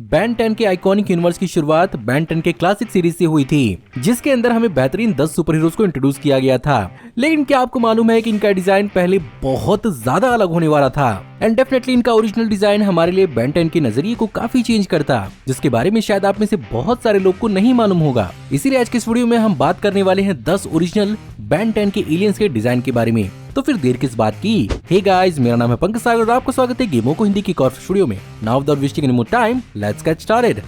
Ben 10 के iconic universe की शुरुआत Ben 10 के क्लासिक सीरीज से हुई थी, जिसके अंदर हमें बेहतरीन 10 सुपर हीरोज को इंट्रोड्यूस किया गया था। लेकिन क्या आपको मालूम है कि इनका डिजाइन पहले बहुत ज्यादा अलग होने वाला था। एंड डेफिनेटली इनका ओरिजिनल डिजाइन हमारे लिए Ben 10 के नजरिए को काफी चेंज करता, जिसके बारे में शायद आप में से बहुत सारे लोग को नहीं मालूम होगा। इसीलिए आज के इस वीडियो में हम बात करने वाले हैं 10 ओरिजिनल Ben 10 के एलियंस के डिजाइन के बारे में। तो फिर देर किस बात की। हे गाइस, मेरा नाम है पंकज सागर और आपका स्वागत है गेमों को हिंदी की कॉर्फ स्टूडियो में। Now without wasting any more time, let's get started.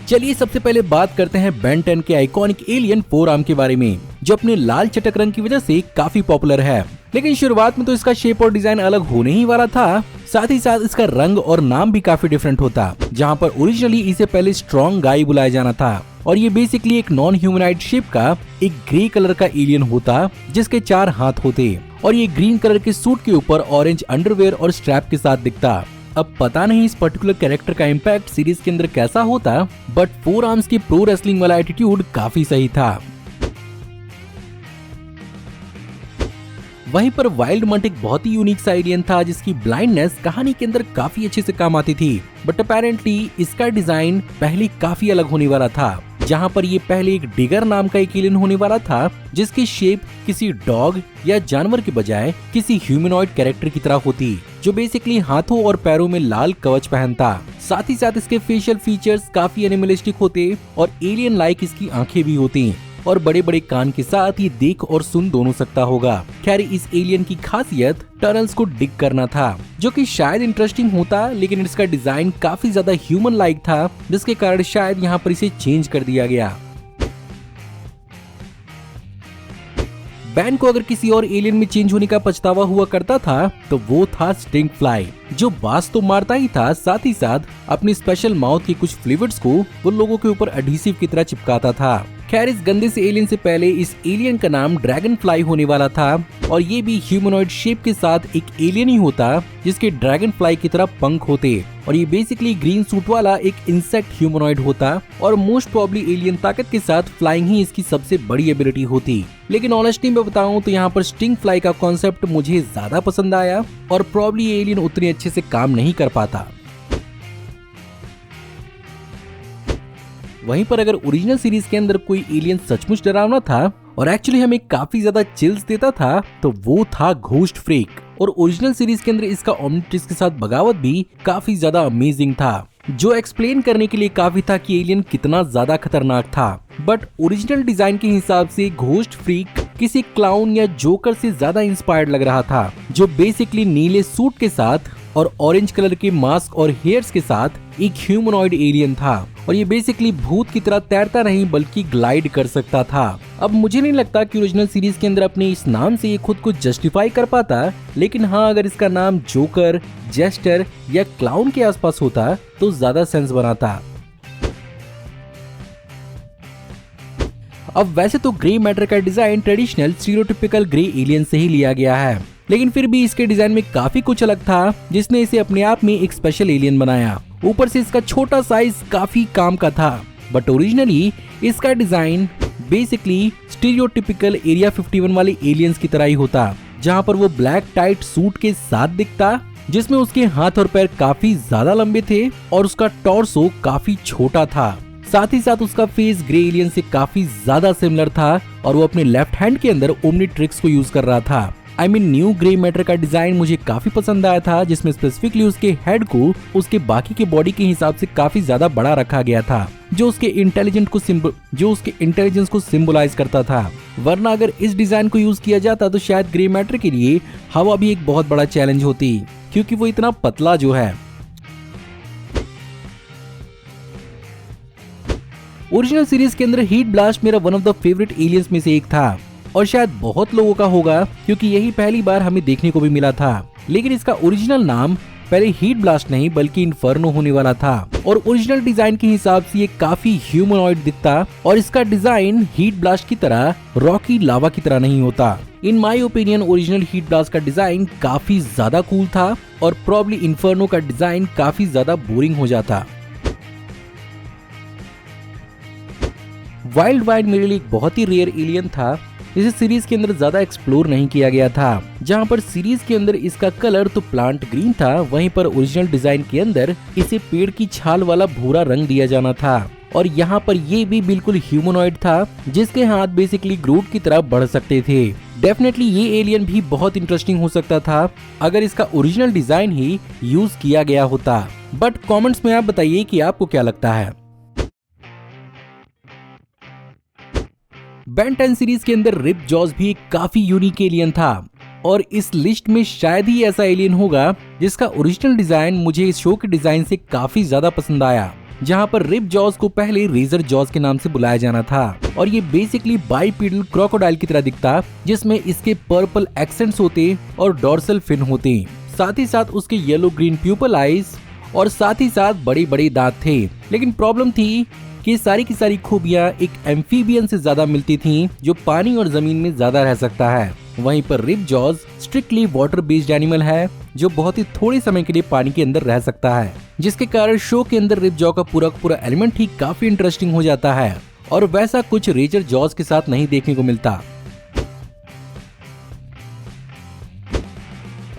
चलिए सबसे पहले बात करते हैं Ben 10 के आइकॉनिक एलियन 4 आर्म के बारे में, जो अपने लाल चटक रंग की वजह से काफी पॉपुलर है। लेकिन शुरुआत में तो इसका शेप और डिजाइन अलग होने ही वाला था, साथ ही साथ इसका रंग और नाम भी काफी डिफरेंट होता। जहां पर ओरिजिनली इसे पहले स्ट्रॉन्ग गाय बुलाया जाना था और ये बेसिकली एक नॉन ह्यूमनाइड शेप का एक ग्रे कलर का एलियन होता, जिसके 4 हाथ होते और ये ग्रीन कलर के सूट के ऊपर ऑरेंज अंडरवेयर और स्ट्रैप के साथ दिखता। अब पता नहीं इस पर्टिकुलर कैरेक्टर का इम्पैक्ट सीरीज के अंदर कैसा होता, बट 4 आर्म्स की प्रो रेसलिंग वाला एटीट्यूड काफी सही था। वहीं पर वाइल्ड मंट एक बहुत ही यूनिक सा एलियन था, जिसकी ब्लाइंडनेस कहानी के अंदर काफी अच्छे से काम आती थी। बट अपेरेंटली इसका डिजाइन पहले काफी अलग होने वाला था, जहां पर ये पहले एक डिगर नाम का एक एलियन होने वाला था, जिसकी शेप किसी डॉग या जानवर के बजाय किसी ह्यूमनॉइड कैरेक्टर की तरह होती, जो बेसिकली हाथों और पैरों में लाल कवच पहनता। साथ ही साथ इसके फेशियल फीचर्स काफी एनिमलिस्टिक होते और एलियन लाइक इसकी आंखें भी होती और बड़े बड़े कान के साथ ये देख और सुन दोनों सकता होगा। खैर, इस एलियन की खासियत टनल्स को डिग करना था, जो कि शायद इंटरेस्टिंग होता, लेकिन इसका डिजाइन काफी ज्यादा ह्यूमन लाइक था, जिसके कारण शायद यहाँ पर इसे चेंज कर दिया गया। Ben को अगर किसी और एलियन में चेंज होने का पछतावा हुआ करता था तो वो था स्टिंग फ्लाई, जो बास तो मारता ही था, साथ ही साथ अपनी स्पेशल माउथ के कुछ फ्लूइड्स को वो लोगों के ऊपर एडहेसिव की तरह चिपकाता था। खैर, इस गंदे से एलियन से पहले इस एलियन का नाम ड्रैगन फ्लाई होने वाला था और ये भी ह्यूमनॉइड शेप के साथ एक एलियन ही होता, जिसके ड्रैगन फ्लाई की तरह पंख होते और ये बेसिकली ग्रीन सूट वाला एक इंसेक्ट ह्यूमनॉइड होता और मोस्ट प्रॉब्ली एलियन ताकत के साथ फ्लाइंग ही इसकी सबसे बड़ी एबिलिटी होती। लेकिन ऑनेस्टली में बताऊं तो यहाँ पर स्टिंग फ्लाई का कॉन्सेप्ट मुझे ज्यादा पसंद आया और प्रॉब्ली एलियन उतने अच्छे से काम नहीं कर पाता। वहीं पर अगर ओरिजिनल सीरीज के अंदर कोई एलियन सचमुच डरावना था और एक्चुअली हमें काफी ज्यादा चिल्स देता था, तो वो था घोस्ट फ्रीक। और ओरिजिनल सीरीज के अंदर इसका ओमनिट्रिक्स के साथ बगावत भी काफी ज्यादा अमेजिंग था, जो एक्सप्लेन करने के लिए काफी था कि एलियन कितना ज्यादा खतरनाक था। बट ओरिजिनल डिजाइन के हिसाब से घोस्ट फ्रीक किसी क्लाउन या जोकर से ज्यादा इंस्पायर्ड लग रहा था, जो बेसिकली नीले सूट के साथ और ऑरेंज कलर के मास्क और हेयर्स के साथ एक ह्यूमनॉइड एलियन था और ये बेसिकली भूत की तरह तैरता नहीं बल्कि ग्लाइड कर सकता था। अब मुझे नहीं लगता कि ओरिजिनल सीरीज के अंदर अपने इस नाम से ये खुद को जस्टिफाई कर पाता, लेकिन हाँ, अगर इसका नाम जोकर, जेस्टर या क्लाउन के आसपास होता तो ज्यादा सेंस बनाता। अब वैसे तो ग्रे मैटर का design traditional stereotypical grey alien से ही लिया गया है, लेकिन फिर भी इसके डिजाइन में काफी कुछ अलग था, जिसने इसे अपने आप में एक स्पेशल एलियन बनाया। ऊपर से इसका छोटा साइज काफी काम का था, बट ओरिजिनली इसका डिजाइन बेसिकली स्टीरियोटिपिकल एरिया 51 वाले एलियंस की तरह ही होता, जहां पर वो ब्लैक टाइट सूट के साथ दिखता, जिसमें उसके हाथ और पैर काफी ज्यादा लंबे थे और उसका टॉर्सो काफी छोटा था। साथ ही साथ उसका फेस ग्रे एलियन से काफी ज्यादा सिमिलर था और वो अपने लेफ्ट हैंड के अंदर ओमनिट्रिक्स को यूज कर रहा था। न्यू ग्रे मैटर का डिजाइन मुझे काफी पसंद आया था, जिसमें स्पेसिफिकली उसके हेड को उसके बाकी के बॉडी के हिसाब से काफी ज्यादा बड़ा रखा गया था, जो उसके इंटेलिजेंस को सिंबलाइज करता था। वरना अगर इस डिजाइन को यूज किया जाता तो शायद ग्रे मैटर के लिए हवा भी एक बहुत बड़ा चैलेंज होती, क्योंकि वो इतना पतला जो है। ओरिजिनल सीरीज के अंदर हीट ब्लास्ट मेरा one of the favourite aliens में से एक था और शायद बहुत लोगों का होगा, क्योंकि यही पहली बार हमें देखने को भी मिला था। लेकिन इसका ओरिजिनल नाम पहले हीट ब्लास्ट नहीं बल्कि इन्फर्नो होने वाला था और ओरिजिनल डिजाइन के हिसाब से ये काफी ह्यूमनॉइड दिखता और इसका डिजाइन हीट ब्लास्ट की तरह रॉकी लावा की तरह नहीं होता। In my opinion original heat blast का डिजाइन काफी ज्यादा कूल था और प्रॉब्ली इन्फर्नो का डिजाइन काफी ज्यादा बोरिंग हो जाता। वाइल्ड वाइड मेरे लिए एक बहुत ही रेयर एलियन था इसे सीरीज के अंदर ज्यादा एक्सप्लोर नहीं किया गया था। जहाँ पर सीरीज के अंदर इसका कलर तो प्लांट ग्रीन था, वहीं पर ओरिजिनल डिजाइन के अंदर इसे पेड़ की छाल वाला भूरा रंग दिया जाना था। और यहाँ पर ये भी बिल्कुल ह्यूमनॉइड था, जिसके हाथ बेसिकली ग्रूट की तरह बढ़ सकते थे। डेफिनेटली ये एलियन भी बहुत इंटरेस्टिंग हो सकता था अगर इसका ओरिजिनल डिजाइन ही यूज किया गया होता। बट कमेंट्स में आप बताइए कि आपको क्या लगता है। बेन 10 सीरीज के अंदर रिप जॉज भी एक काफी यूनिक एलियन था और इस लिस्ट में शायद ही ऐसा एलियन होगा जिसका ओरिजिनल डिजाइन मुझे इस शो के डिजाइन से काफी ज्यादा पसंद आया। जहां पर रिप जॉज को पहले रेजर जॉज के नाम से बुलाया जाना था और ये बेसिकली बाइपीडल क्रोकोडाइल की तरह दिखता, जिसमें इसके पर्पल एक्सेंट्स होते और डोर्सल फिन होते, साथ ही साथ उसके येलो ग्रीन प्यूपल आईज और साथ ही साथ बड़े बड़े दांत थे। लेकिन प्रॉब्लम थी कि सारी की सारी खूबियां एक एम्फीबियन से ज्यादा मिलती थीं, जो पानी और जमीन में ज्यादा रह सकता है। वहीं पर Ripjaws strictly water based animal है, जो बहुत ही थोड़े समय के लिए पानी के अंदर रह सकता है, जिसके कारण शो के अंदर रिप जॉ का पूरा एलिमेंट ही काफी इंटरेस्टिंग हो जाता है और वैसा कुछ रेजर जॉज के साथ नहीं देखने को मिलता।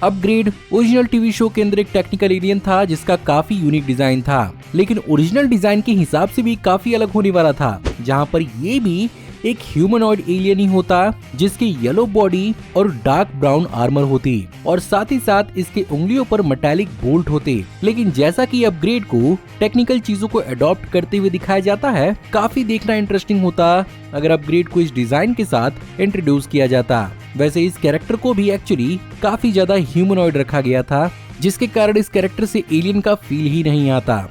अपग्रेड ओरिजिनल टीवी शो के अंदर एक टेक्निकल एलियन था जिसका काफी यूनिक डिजाइन था, लेकिन ओरिजिनल डिजाइन के हिसाब से भी काफी अलग होने वाला था। जहां पर ये भी एक ह्यूमनॉइड एलियन ही होता, जिसकी येलो बॉडी और डार्क ब्राउन आर्मर होती और साथ ही साथ इसके उंगलियों पर मेटालिक बोल्ट होते। लेकिन जैसा कि अपग्रेड को टेक्निकल चीजों को अडॉप्ट करते हुए दिखाया जाता है, काफी देखना इंटरेस्टिंग होता अगर अपग्रेड को इस डिजाइन के साथ इंट्रोड्यूस किया जाता। वैसे इस कैरेक्टर को भी एक्चुअली काफी ज्यादा ह्यूमनॉइड रखा गया था, जिसके कारण इस कैरेक्टर से एलियन का फील ही नहीं आता।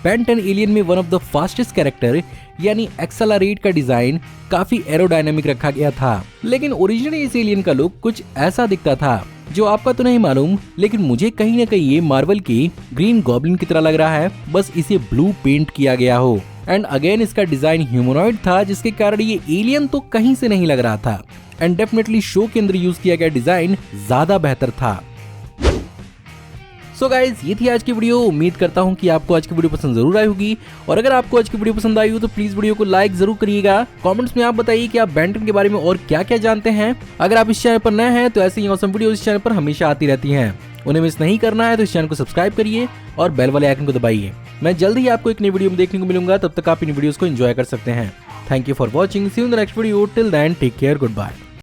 बेन 10 एलियन में one of the fastest character यानी एक्सेलरेट का डिजाइन काफी एरोडायनामिक रखा गया था, लेकिन ओरिजिनली इस एलियन का लुक कुछ ऐसा दिखता था जो आपका तो नहीं मालूम, लेकिन मुझे कहीं न कहीं ये मार्वल की ग्रीन गॉब्लिन की तरह लग रहा है, बस इसे ब्लू पेंट किया गया हो। एंड अगेन इसका डिजाइन ह्यूमनॉइड था, जिसके कारण ये एलियन तो कहीं से नहीं लग रहा था। एंड डेफिनेटली शो के अंदर यूज किया गया डिजाइन ज्यादा बेहतर था। सो गाइज, ये थी आज की वीडियो। उम्मीद करता हूँ कि आपको आज की वीडियो पसंद जरूर आई होगी, और अगर आपको आज की वीडियो पसंद आई हो तो प्लीज वीडियो को लाइक जरूर करिएगा। कमेंट्स में आप बताइए कि आप बेन 10 के बारे में और क्या क्या जानते हैं। अगर आप इस चैनल पर नए हैं तो ऐसे ही ऑसम वीडियो इस चैनल पर हमेशा आती रहती हैं, उन्हें मिस नहीं करना है तो इस चैनल को सब्सक्राइब करिए और बेल वाले आइकन को दबाइए। मैं जल्द ही आपको एक नई वीडियो में देखने को मिलूंगा, तब तक आप इन वीडियोस को एंजॉय कर सकते हैं। Thank you for watching, see you in the next video, till then take care, good bye.